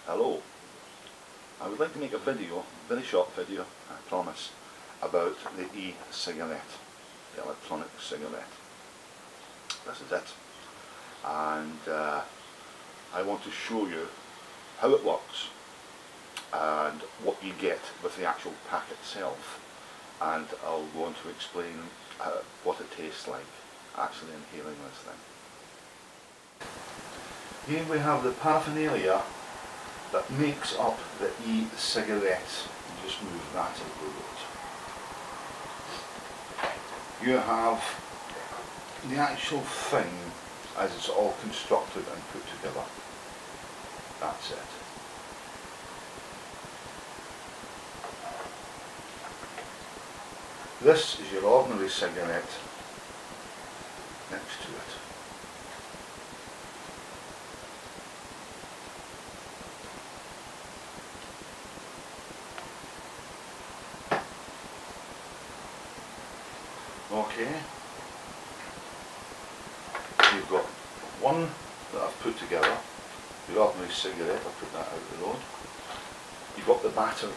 Hello, I would like to make a video, very short video, I promise, about the e-cigarette, the electronic cigarette. This is it, and I want to show you how it works and what you get with the actual pack itself, and I'll go on to explain what it tastes like actually inhaling this thing. Here we have the paraphernalia that makes up the e-cigarette. Just move that out of the road. You have the actual thing as it's all constructed and put together. That's it. This is your ordinary cigarette next to it. Okay, you've got one that I've put together, your ordinary cigarette. I'll put that out of the road. You've got the battery.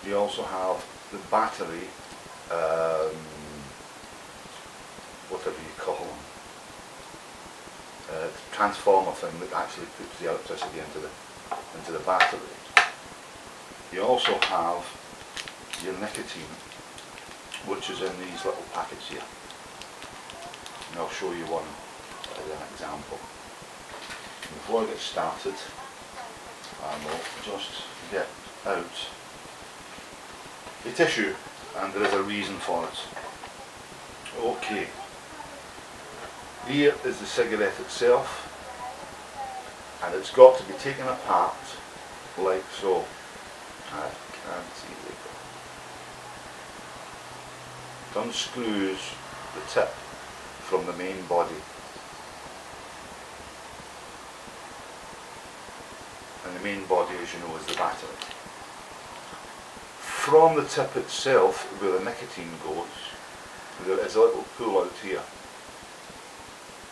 You also have the battery, whatever you call them, transformer thing that actually puts the electricity into the battery. You also have your nicotine, which is in these little packets here. And I'll show you one as an example. Before I get started, I will just get out the tissue, and there is a reason for it. Okay, here is the cigarette itself, and it's got to be taken apart like so. I can't see it. It unscrews the tip from the main body, and the main body, as you know, is the battery. From the tip itself, where the nicotine goes, there is a little pull out here,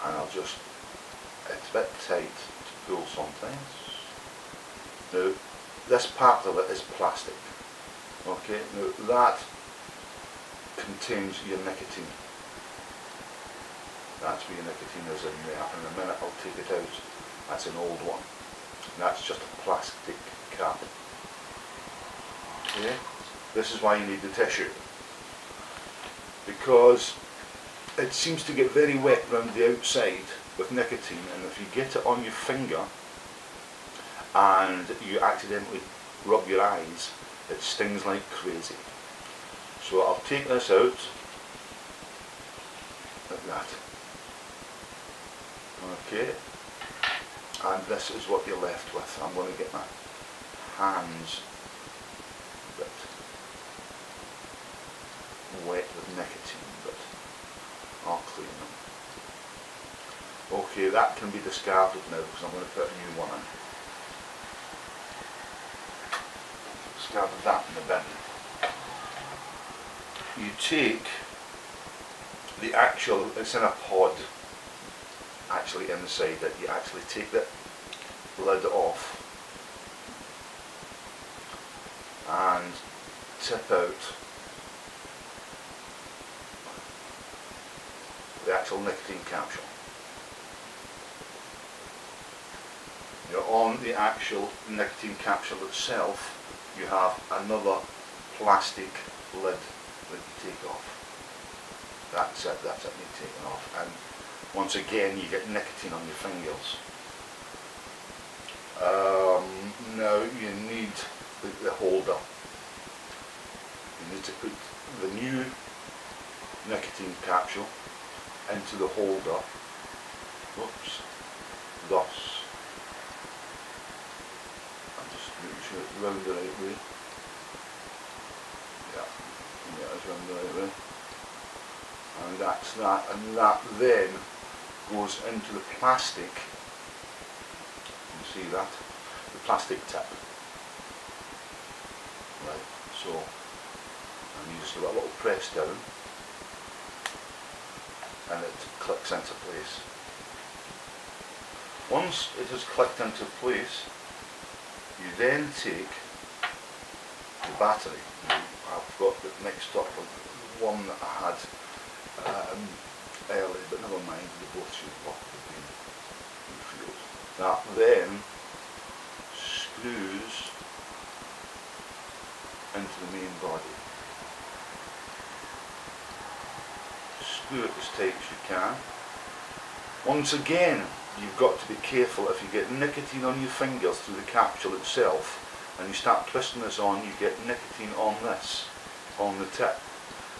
and it's a bit tight to pull sometimes. Now, this part of it is plastic. Okay, now that contains your nicotine. That's where your nicotine is in there. In a minute I'll take it out. That's an old one. And that's just a plastic cap. Okay, this is why you need the tissue, because it seems to get very wet around the outside with nicotine, and if you get it on your finger and you accidentally rub your eyes, it stings like crazy. So I'll take this out like that. Okay, and this is what you're left with. I'm going to get my hands a bit wet with nicotine, but I'll clean them. Okay, that can be discarded now because I'm going to put a new one in. Discarded that in the bin. You take the actual, it's in a pod actually inside it, you actually take the lid off and tip out the actual nicotine capsule. You're on the actual nicotine capsule itself. You have another plastic lid that you take off. That's it, you're taking off. And once again you get nicotine on your fingers. Now you need the holder. You need to put the new nicotine capsule into the holder. Whoops. Thus. Make sure it's round the right way. Yeah, it's round the right way. And that's that, and that then goes into the plastic. You see that? The plastic tip. Right, so, and you just give it a little press down, and it clicks into place. Once it has clicked into place, you then take the battery. Now, I've got it mixed up with one that I had early, but never mind, they both should work. That then screws into the main body. Screw it as tight as you can. Once again, you've got to be careful if you get nicotine on your fingers through the capsule itself and you start twisting this on, you get nicotine on this, on the tip.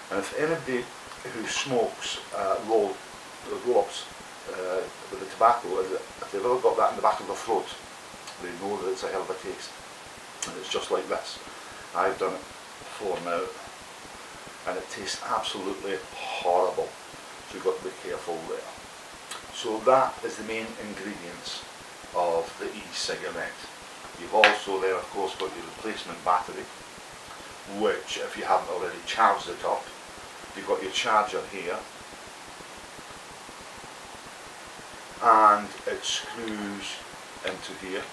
And if anybody who smokes roll-ups with the tobacco, if they've ever got that in the back of their throat, they know that it's a hell of a taste. And it's just like this. I've done it before now, and it tastes absolutely horrible. So you've got to be careful there. So that is the main ingredients of the e-cigarette. You've also there, of course, got your replacement battery, which, if you haven't already charged it up, you've got your charger here, and it screws into here.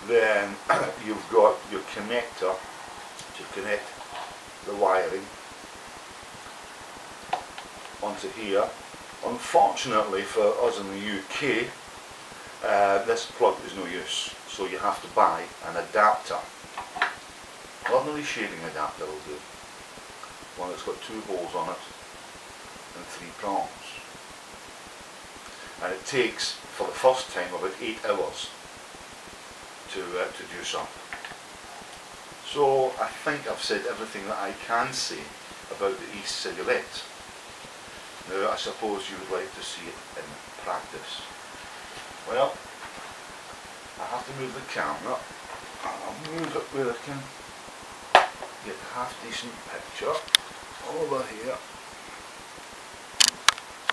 Then you've got your connector to connect the wiring onto here. Unfortunately for us in the UK, this plug is no use, so you have to buy an adapter. Ordinary shading adapter will do. One that's got 2 holes on it and 3 prongs. And it takes, for the first time, about 8 hours to do some. So I think I've said everything that I can say about the e-cigarette. Now I suppose you would like to see it in practice. Well, I have to move the camera. I'll move it where I can get a half decent picture over here,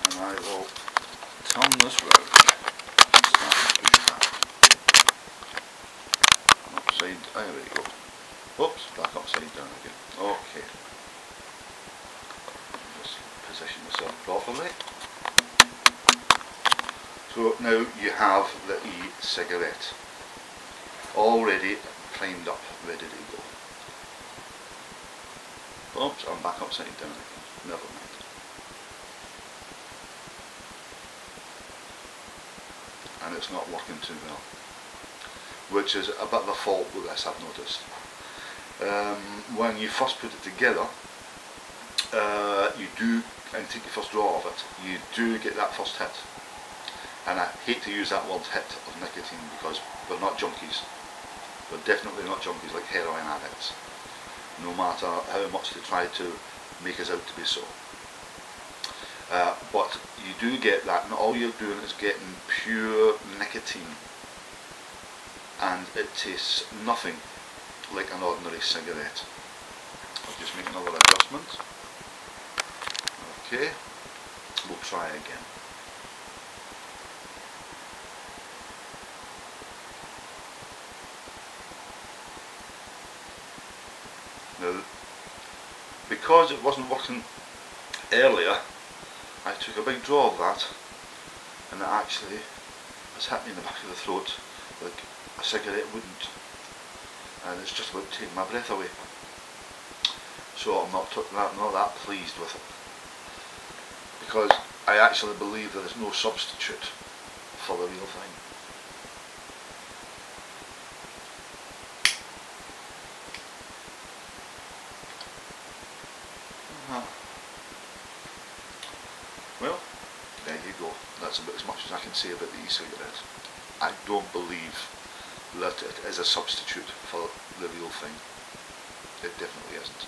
and I will turn this round. Upside, there we go. Oops, back upside down again. Okay. Just position myself properly. So now you have the e-cigarette already primed up, ready to go. Oops, I'm back upside down again. Never mind. And it's not working too well, which is a bit of a fault with this, I've noticed. When you first put it together, you do, and take your first draw of it, you do get that first hit. And I hate to use that word hit of nicotine because we're not junkies. We're definitely not junkies like heroin addicts, no matter how much they try to make us out to be so. But you do get that, and all you're doing is getting pure nicotine, and it tastes nothing like an ordinary cigarette. I'll just make another adjustment. Okay, we'll try again. Now, because it wasn't working earlier, I took a big draw of that, and it actually has hit me in the back of the throat like a cigarette wouldn't, and it's just about taking my breath away. So I'm not that pleased with it, because I actually believe there is no substitute for the real thing. Well, there you go. That's about as much as I can say about the e-cigarette. I don't believe that it is a substitute for the real thing. It definitely isn't.